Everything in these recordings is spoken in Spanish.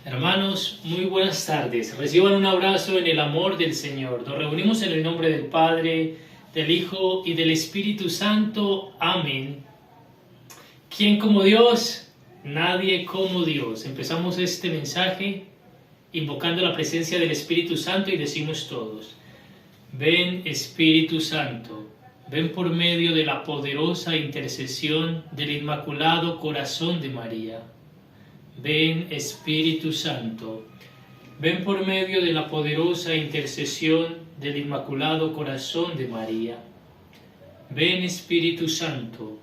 Hermanos, muy buenas tardes. Reciban un abrazo en el amor del Señor. Nos reunimos en el nombre del Padre, del Hijo y del Espíritu Santo. Amén. ¿Quién como Dios? Nadie como Dios. Empezamos este mensaje invocando la presencia del Espíritu Santo y decimos todos: ven Espíritu Santo, ven por medio de la poderosa intercesión del Inmaculado Corazón de María. Ven Espíritu Santo, ven por medio de la poderosa intercesión del Inmaculado Corazón de María. Ven Espíritu Santo,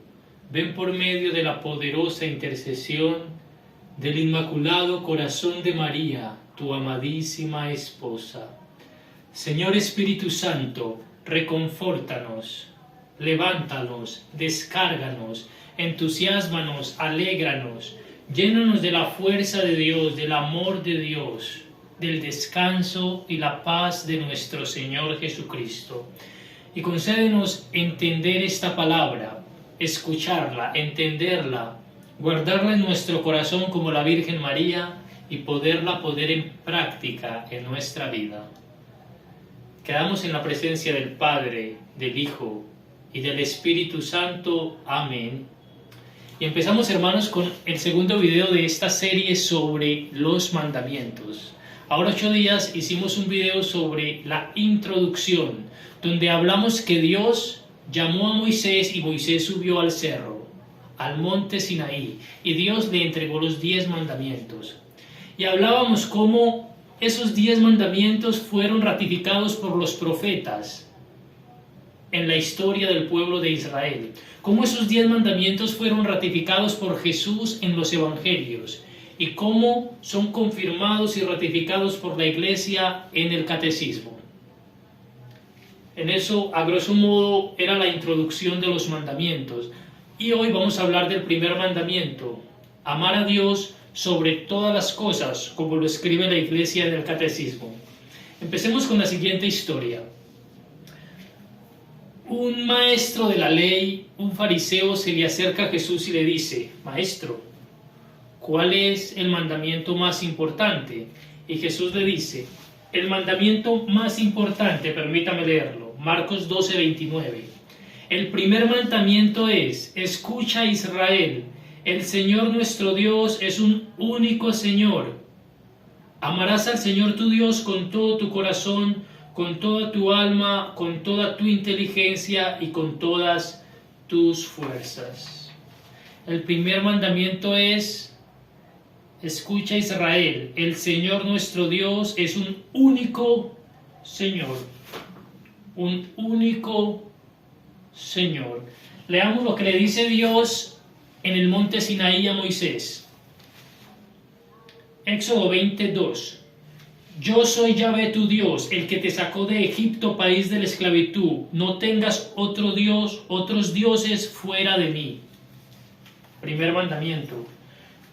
ven por medio de la poderosa intercesión del Inmaculado Corazón de María, tu amadísima esposa. Señor Espíritu Santo, reconfórtanos, levántanos, descárganos, entusiásmanos, alégranos. Llénanos de la fuerza de Dios, del amor de Dios, del descanso y la paz de nuestro Señor Jesucristo. Y concédenos entender esta palabra, escucharla, entenderla, guardarla en nuestro corazón como la Virgen María y poderla poner en práctica en nuestra vida. Quedamos en la presencia del Padre, del Hijo y del Espíritu Santo. Amén. Y empezamos, hermanos, con el segundo video de esta serie sobre los mandamientos. Ahora 8 días hicimos un video sobre la introducción, donde hablamos que Dios llamó a Moisés y Moisés subió al cerro, al monte Sinaí, y Dios le entregó los 10 mandamientos. Y hablábamos cómo esos 10 mandamientos fueron ratificados por los profetas en la historia del pueblo de Israel, cómo esos 10 mandamientos fueron ratificados por Jesús en los evangelios y cómo son confirmados y ratificados por la Iglesia en el catecismo. En eso, a grosso modo, era la introducción de los mandamientos. Y hoy vamos a hablar del primer mandamiento: amar a Dios sobre todas las cosas, como lo escribe la Iglesia en el catecismo. Empecemos con la siguiente historia. Un maestro de la ley, un fariseo, se le acerca a Jesús y le dice: Maestro, ¿cuál es el mandamiento más importante? Y Jesús le dice: el mandamiento más importante, permítame leerlo, Marcos 12:29. El primer mandamiento es: escucha, Israel, el Señor nuestro Dios es un único Señor. Amarás al Señor tu Dios con todo tu corazón, con toda tu alma, con toda tu inteligencia y con todas tus fuerzas. El primer mandamiento es: escucha, Israel, el Señor nuestro Dios es un único Señor. Un único Señor. Leamos lo que le dice Dios en el monte Sinaí a Moisés. Éxodo 22. Yo soy Yahvé tu Dios, el que te sacó de Egipto, país de la esclavitud. No tengas otro Dios, otros dioses fuera de mí. Primer mandamiento.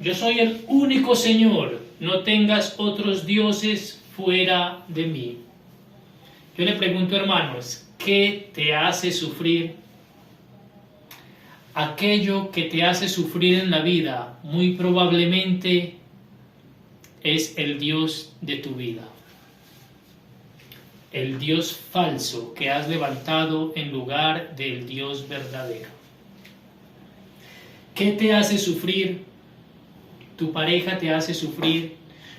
Yo soy el único Señor, no tengas otros dioses fuera de mí. Yo le pregunto, hermanos, ¿qué te hace sufrir? Aquello que te hace sufrir en la vida, muy probablemente es el Dios de tu vida. El Dios falso que has levantado en lugar del Dios verdadero. ¿Qué te hace sufrir? Tu pareja te hace sufrir,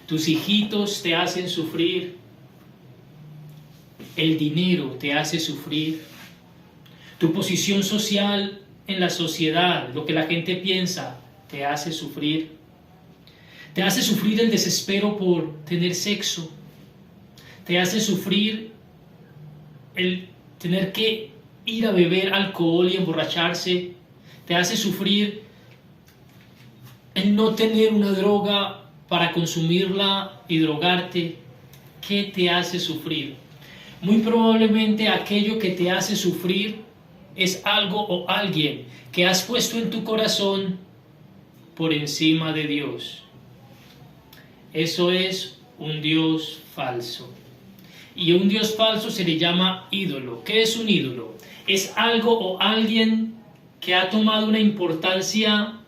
tus hijitos te hacen sufrir, el dinero te hace sufrir, tu posición social en la sociedad, lo que la gente piensa, te hace sufrir. Te hace sufrir el desespero por tener sexo. Te hace sufrir el tener que ir a beber alcohol y emborracharse. Te hace sufrir el no tener una droga para consumirla y drogarte. ¿Qué te hace sufrir? Muy probablemente aquello que te hace sufrir es algo o alguien que has puesto en tu corazón por encima de Dios. Eso es un Dios falso. Y un Dios falso se le llama ídolo. ¿Qué es un ídolo? Es algo o alguien que ha tomado una importancia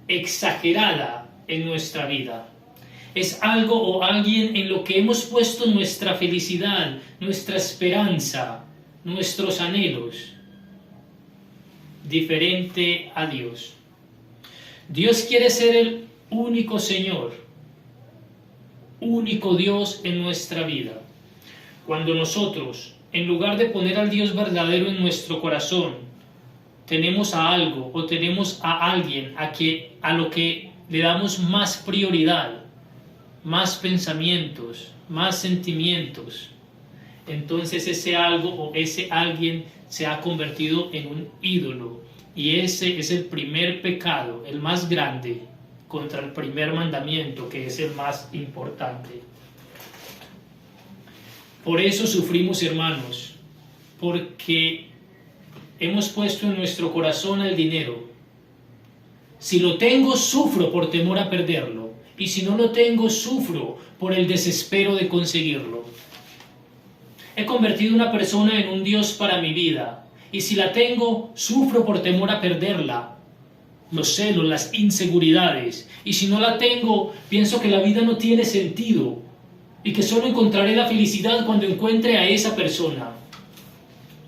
exagerada en nuestra vida. Es algo o alguien en lo que hemos puesto nuestra felicidad, nuestra esperanza, nuestros anhelos, diferente a Dios. Dios quiere ser el único Señor, único Dios en nuestra vida. Cuando nosotros, en lugar de poner al Dios verdadero en nuestro corazón, tenemos a algo o tenemos a alguien a lo que le damos más prioridad, más pensamientos, más sentimientos, entonces ese algo o ese alguien se ha convertido en un ídolo, y ese es el primer pecado, el más grande, contra el primer mandamiento, que es el más importante. Por eso sufrimos, hermanos, porque hemos puesto en nuestro corazón el dinero. Si lo tengo, sufro por temor a perderlo. Y si no lo tengo, sufro por el desespero de conseguirlo. He convertido una persona en un Dios para mi vida. Y si la tengo, sufro por temor a perderla. Los celos, las inseguridades. Y si no la tengo, pienso que la vida no tiene sentido. Y que solo encontraré la felicidad cuando encuentre a esa persona.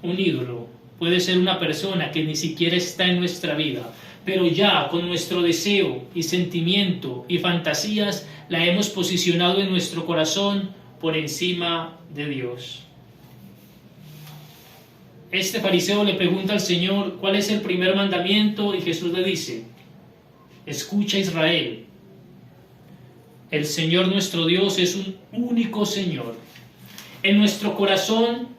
Un ídolo puede ser una persona que ni siquiera está en nuestra vida, pero ya con nuestro deseo y sentimiento y fantasías la hemos posicionado en nuestro corazón por encima de Dios. Este fariseo le pregunta al Señor cuál es el primer mandamiento, y Jesús le dice: escucha, Israel, el Señor nuestro Dios es un único Señor. En nuestro corazón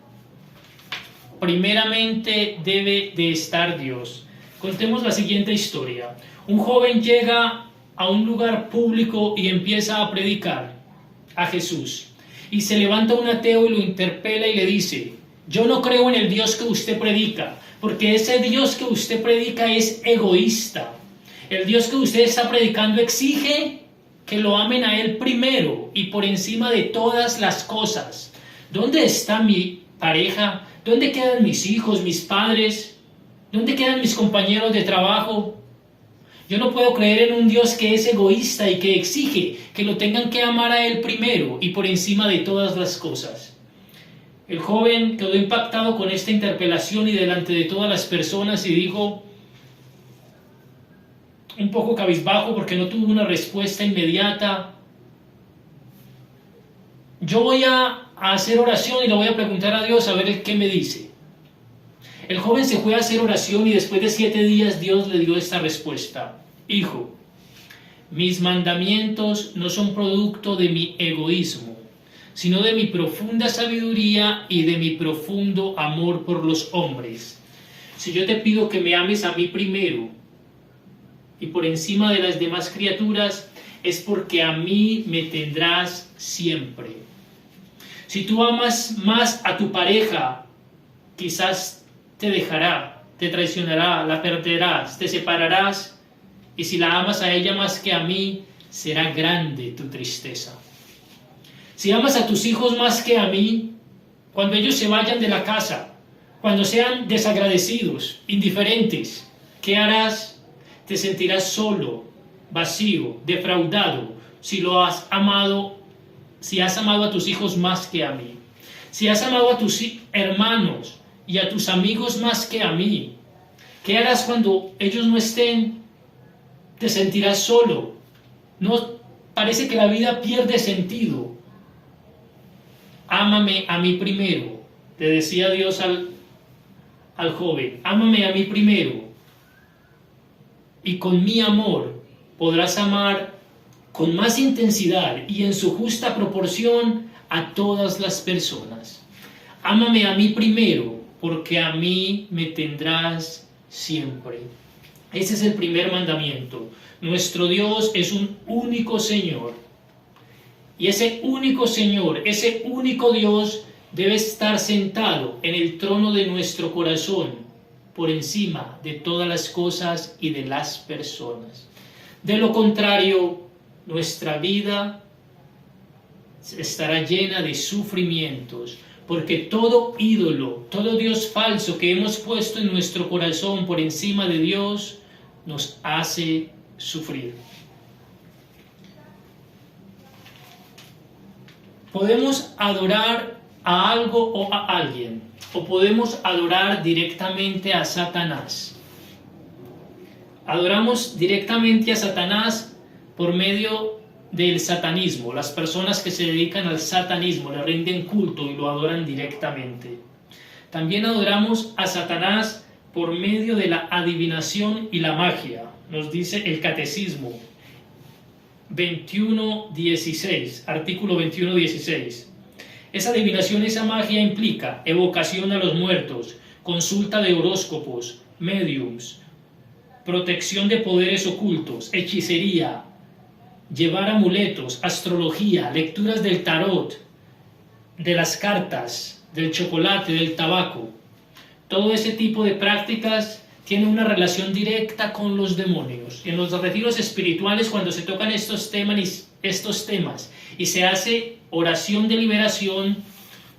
primeramente debe de estar Dios. Contemos la siguiente historia. Un joven llega a un lugar público y empieza a predicar a Jesús. Y se levanta un ateo y lo interpela y le dice: yo no creo en el Dios que usted predica, porque ese Dios que usted predica es egoísta. El Dios que usted está predicando exige que lo amen a Él primero y por encima de todas las cosas. ¿Dónde está mi pareja? ¿Dónde quedan mis hijos, mis padres? ¿Dónde quedan mis compañeros de trabajo? Yo no puedo creer en un Dios que es egoísta y que exige que lo tengan que amar a Él primero y por encima de todas las cosas. El joven quedó impactado con esta interpelación y delante de todas las personas y dijo, un poco cabizbajo porque no tuvo una respuesta inmediata: yo voy a hacer oración y le voy a preguntar a Dios a ver qué me dice. El joven se fue a hacer oración y después de 7 días Dios le dio esta respuesta: hijo, mis mandamientos no son producto de mi egoísmo, sino de mi profunda sabiduría y de mi profundo amor por los hombres. Si yo te pido que me ames a mí primero y por encima de las demás criaturas, es porque a mí me tendrás siempre. Si tú amas más a tu pareja, quizás te dejará, te traicionará, la perderás, te separarás, y si la amas a ella más que a mí, será grande tu tristeza. Si amas a tus hijos más que a mí, cuando ellos se vayan de la casa, cuando sean desagradecidos, indiferentes, ¿qué harás? Te sentirás solo, vacío, defraudado, si has amado a tus hijos más que a mí. Si has amado a tus hermanos y a tus amigos más que a mí, ¿qué harás cuando ellos no estén? Te sentirás solo. No, parece que la vida pierde sentido. Ámame a mí primero, le decía Dios al joven, ámame a mí primero, y con mi amor podrás amar con más intensidad y en su justa proporción a todas las personas. Ámame a mí primero, porque a mí me tendrás siempre. Ese es el primer mandamiento. Nuestro Dios es un único Señor. Y ese único Señor, ese único Dios debe estar sentado en el trono de nuestro corazón, por encima de todas las cosas y de las personas. De lo contrario, nuestra vida estará llena de sufrimientos, porque todo ídolo, todo Dios falso que hemos puesto en nuestro corazón por encima de Dios, nos hace sufrir. Podemos adorar a algo o a alguien, o podemos adorar directamente a Satanás. Adoramos directamente a Satanás por medio del satanismo. Las personas que se dedican al satanismo le rinden culto y lo adoran directamente. También adoramos a Satanás por medio de la adivinación y la magia. Nos dice el Catecismo 21.16, artículo 21.16. Esa adivinación, esa magia implica evocación a los muertos, consulta de horóscopos, médiums, protección de poderes ocultos, hechicería, llevar amuletos, astrología, lecturas del tarot, de las cartas, del chocolate, del tabaco. Todo ese tipo de prácticas tiene una relación directa con los demonios. Y en los retiros espirituales, cuando se tocan estos temas y se hace oración de liberación,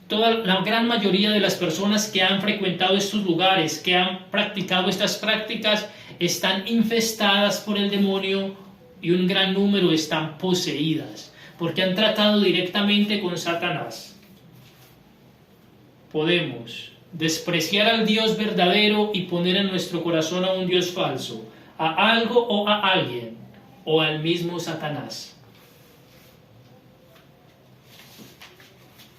la gran mayoría de las personas que han frecuentado estos lugares, que han practicado estas prácticas, están infestadas por el demonio y un gran número están poseídas, porque han tratado directamente con Satanás. Podemos despreciar al Dios verdadero y poner en nuestro corazón a un Dios falso, a algo o a alguien, o al mismo Satanás.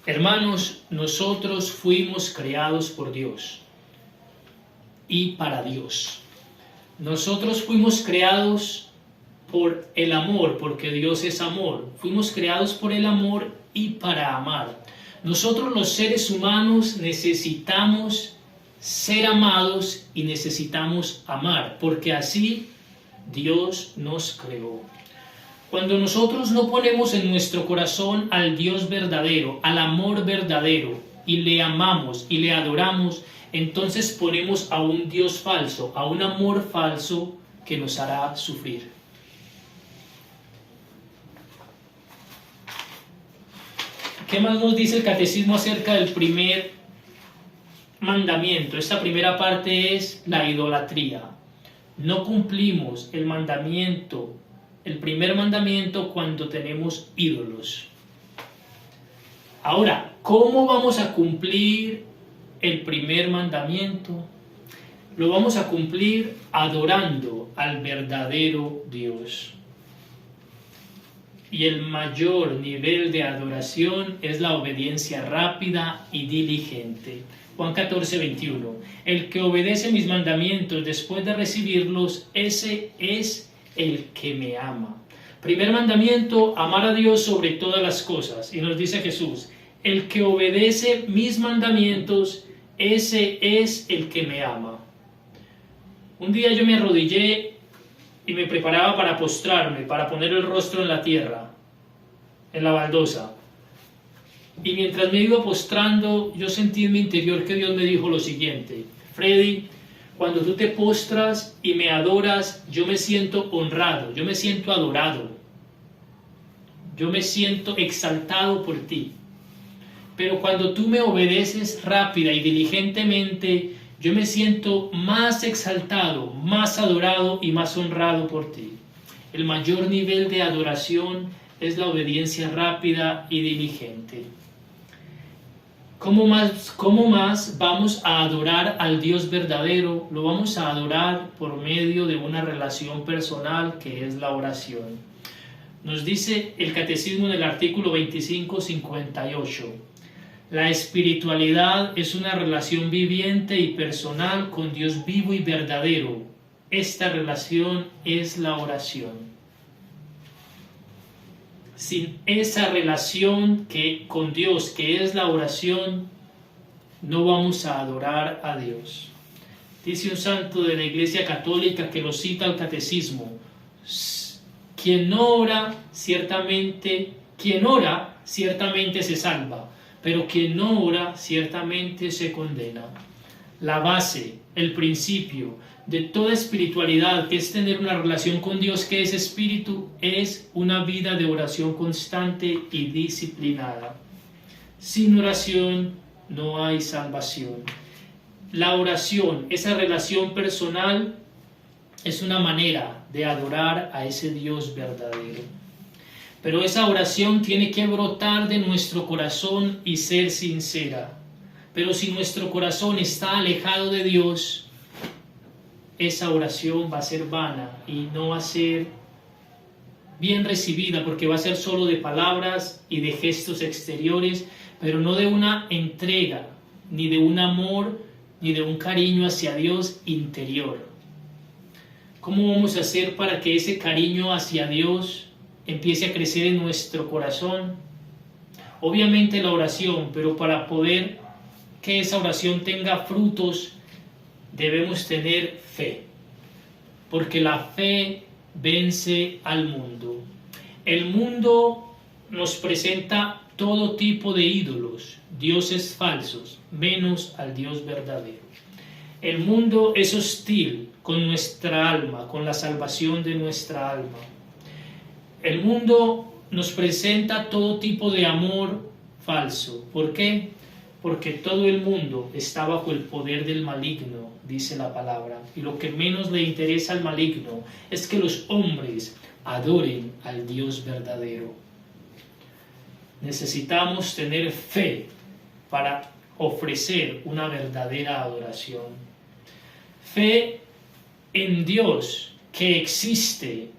Hermanos, nosotros fuimos creados por Dios y para Dios. Nosotros fuimos creados por el amor, porque Dios es amor. Fuimos creados por el amor y para amar. Nosotros los seres humanos necesitamos ser amados y necesitamos amar, porque así Dios nos creó. Cuando nosotros no ponemos en nuestro corazón al Dios verdadero, al amor verdadero, y le amamos y le adoramos, entonces ponemos a un Dios falso, a un amor falso que nos hará sufrir. ¿Qué más nos dice el Catecismo acerca del primer mandamiento? Esta primera parte es la idolatría. No cumplimos el mandamiento, el primer mandamiento, cuando tenemos ídolos. Ahora, ¿cómo vamos a cumplir el primer mandamiento? Lo vamos a cumplir adorando al verdadero Dios. Y el mayor nivel de adoración es la obediencia rápida y diligente. Juan 14:21. El que obedece mis mandamientos después de recibirlos, ese es el que me ama. Primer mandamiento, amar a Dios sobre todas las cosas. Y nos dice Jesús, el que obedece mis mandamientos, ese es el que me ama. Un día yo me arrodillé y me preparaba para postrarme, para poner el rostro en la tierra, en la baldosa. Y mientras me iba postrando, yo sentí en mi interior que Dios me dijo lo siguiente: Freddy, cuando tú te postras y me adoras, yo me siento honrado, yo me siento adorado, yo me siento exaltado por ti. Pero cuando tú me obedeces rápida y diligentemente, yo me siento más exaltado, más adorado y más honrado por ti. El mayor nivel de adoración es la obediencia rápida y diligente. ¿Cómo más vamos a adorar al Dios verdadero? Lo vamos a adorar por medio de una relación personal, que es la oración. Nos dice el Catecismo en el artículo 2558. La espiritualidad es una relación viviente y personal con Dios vivo y verdadero. Esta relación es la oración. Sin esa relación con Dios, que es la oración, no vamos a adorar a Dios. Dice un santo de la Iglesia Católica, que lo cita el Catecismo: quien ora ciertamente se salva, pero quien no ora ciertamente se condena. La base, el principio de toda espiritualidad, que es tener una relación con Dios, que es espíritu, es una vida de oración constante y disciplinada. Sin oración no hay salvación. La oración, esa relación personal, es una manera de adorar a ese Dios verdadero. pero esa oración tiene que brotar de nuestro corazón y ser sincera. Pero si nuestro corazón está alejado de Dios, esa oración va a ser vana y no va a ser bien recibida, porque va a ser solo de palabras y de gestos exteriores, pero no de una entrega, ni de un amor, ni de un cariño hacia Dios interior. ¿Cómo vamos a hacer para que ese cariño hacia Dios empiece a crecer en nuestro corazón? Obviamente la oración, pero para poder que esa oración tenga frutos, debemos tener fe, porque la fe vence al mundo. El mundo nos presenta todo tipo de ídolos, dioses falsos, menos al Dios verdadero. El mundo es hostil con nuestra alma, con la salvación de nuestra alma. El mundo nos presenta todo tipo de amor falso. ¿Por qué? Porque todo el mundo está bajo el poder del maligno, dice la palabra. Y lo que menos le interesa al maligno es que los hombres adoren al Dios verdadero. Necesitamos tener fe para ofrecer una verdadera adoración. Fe en Dios que existe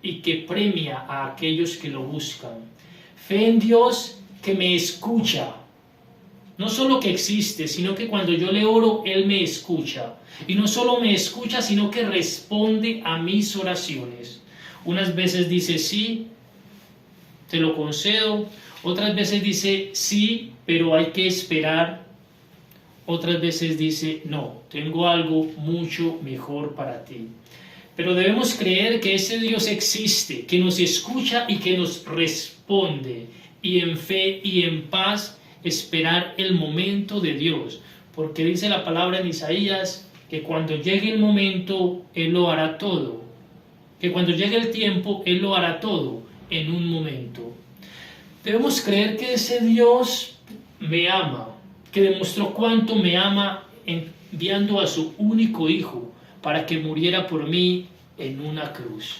y que premia a aquellos que lo buscan. Fe en Dios que me escucha. No solo que existe, sino que cuando yo le oro, Él me escucha. Y no solo me escucha, sino que responde a mis oraciones. Unas veces dice sí, te lo concedo. Otras veces dice sí, pero hay que esperar. Otras veces dice no, tengo algo mucho mejor para ti. Pero debemos creer que ese Dios existe, que nos escucha y que nos responde. Y en fe y en paz esperar el momento de Dios, porque dice la palabra en Isaías que cuando llegue el momento Él lo hará todo, que cuando llegue el tiempo Él lo hará todo en un momento. Debemos creer que ese Dios me ama, que demostró cuánto me ama enviando a su único Hijo para que muriera por mí en una cruz.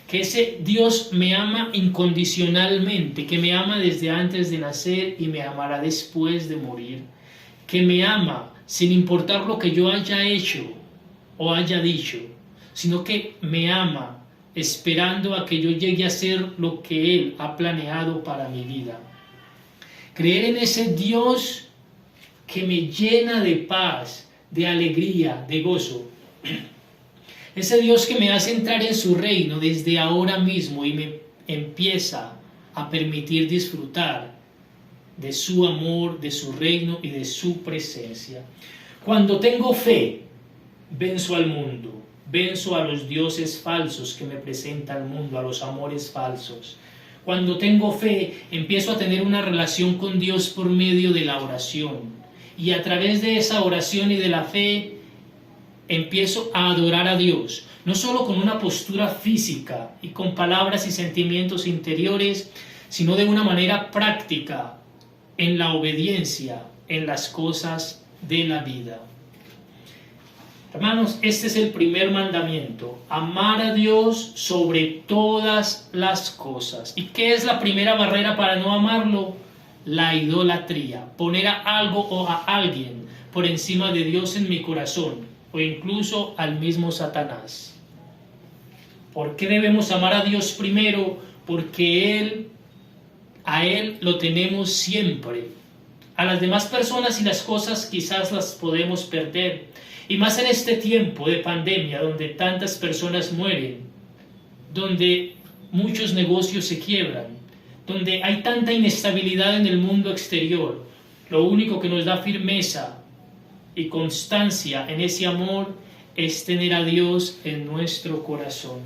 Que ese Dios me ama incondicionalmente, que me ama desde antes de nacer y me amará después de morir. Que me ama sin importar lo que yo haya hecho o haya dicho, sino que me ama esperando a que yo llegue a ser lo que Él ha planeado para mi vida. Creer en ese Dios que me llena de paz, de alegría, de gozo. Ese Dios que me hace entrar en su reino desde ahora mismo y me empieza a permitir disfrutar de su amor, de su reino y de su presencia. Cuando tengo fe, venzo al mundo, venzo a los dioses falsos que me presenta el mundo, a los amores falsos. Cuando tengo fe, empiezo a tener una relación con Dios por medio de la oración. Y a través de esa oración y de la fe, empiezo a adorar a Dios, no solo con una postura física y con palabras y sentimientos interiores, sino de una manera práctica, en la obediencia, en las cosas de la vida. Hermanos, este es el primer mandamiento, amar a Dios sobre todas las cosas. ¿Y qué es la primera barrera para no amarlo? La idolatría, poner a algo o a alguien por encima de Dios en mi corazón, o incluso al mismo Satanás. ¿Por qué debemos amar a Dios primero? Porque a Él lo tenemos siempre. A las demás personas y las cosas quizás las podemos perder. Y más en este tiempo de pandemia, donde tantas personas mueren, donde muchos negocios se quiebran, donde hay tanta inestabilidad en el mundo exterior, lo único que nos da firmeza y constancia en ese amor es tener a Dios en nuestro corazón.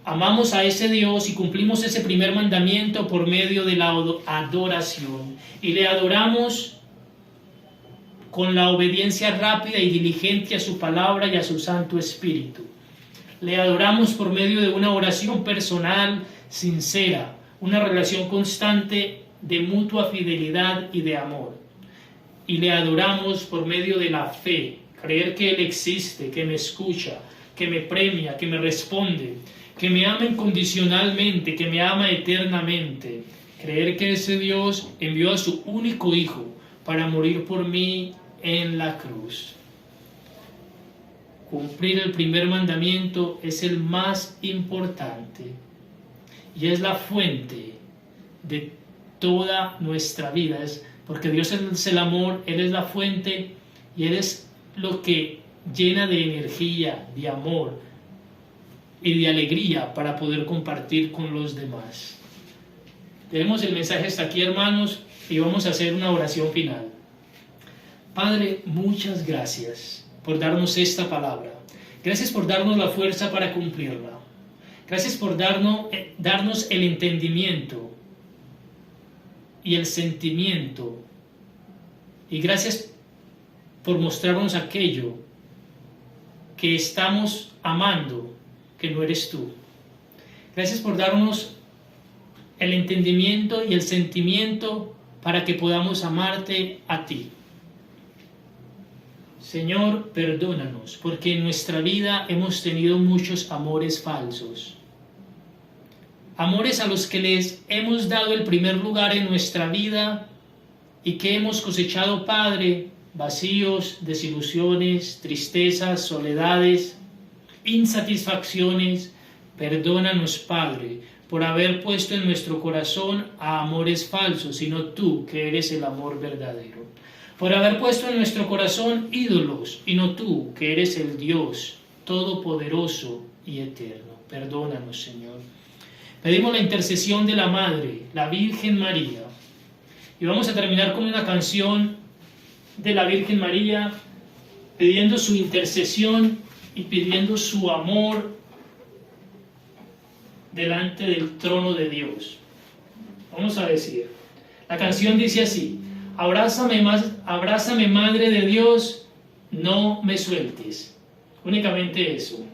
Amamos a ese Dios y cumplimos ese primer mandamiento por medio de la adoración. Y le adoramos con la obediencia rápida y diligente a su palabra y a su Santo Espíritu. Le adoramos por medio de una oración personal, sincera, una relación constante de mutua fidelidad y de amor. Y le adoramos por medio de la fe, creer que Él existe, que me escucha, que me premia, que me responde, que me ama incondicionalmente, que me ama eternamente. Creer que ese Dios envió a su único Hijo para morir por mí en la cruz. Cumplir el primer mandamiento es el más importante y es la fuente de toda nuestra vida. Porque Dios es el amor, Él es la fuente y Él es lo que llena de energía, de amor y de alegría para poder compartir con los demás. Tenemos el mensaje hasta aquí, hermanos, y vamos a hacer una oración final. Padre, muchas gracias por darnos esta palabra. Gracias por darnos la fuerza para cumplirla. Gracias por darnos el entendimiento y el sentimiento. Y gracias por mostrarnos aquello que estamos amando, que no eres tú. Gracias por darnos el entendimiento y el sentimiento para que podamos amarte a ti. Señor, perdónanos, porque en nuestra vida hemos tenido muchos amores falsos. Amores a los que les hemos dado el primer lugar en nuestra vida y que hemos cosechado, Padre, vacíos, desilusiones, tristezas, soledades, insatisfacciones. Perdónanos, Padre, por haber puesto en nuestro corazón a amores falsos, sino tú, que eres el amor verdadero. Por haber puesto en nuestro corazón ídolos, y no tú, que eres el Dios todopoderoso y eterno. Perdónanos, Señor. Pedimos la intercesión de la Madre, la Virgen María. Y vamos a terminar con una canción de la Virgen María, pidiendo su intercesión y pidiendo su amor delante del trono de Dios. Vamos a decir, la canción dice así: abrázame, Madre de Dios, no me sueltes. Únicamente eso.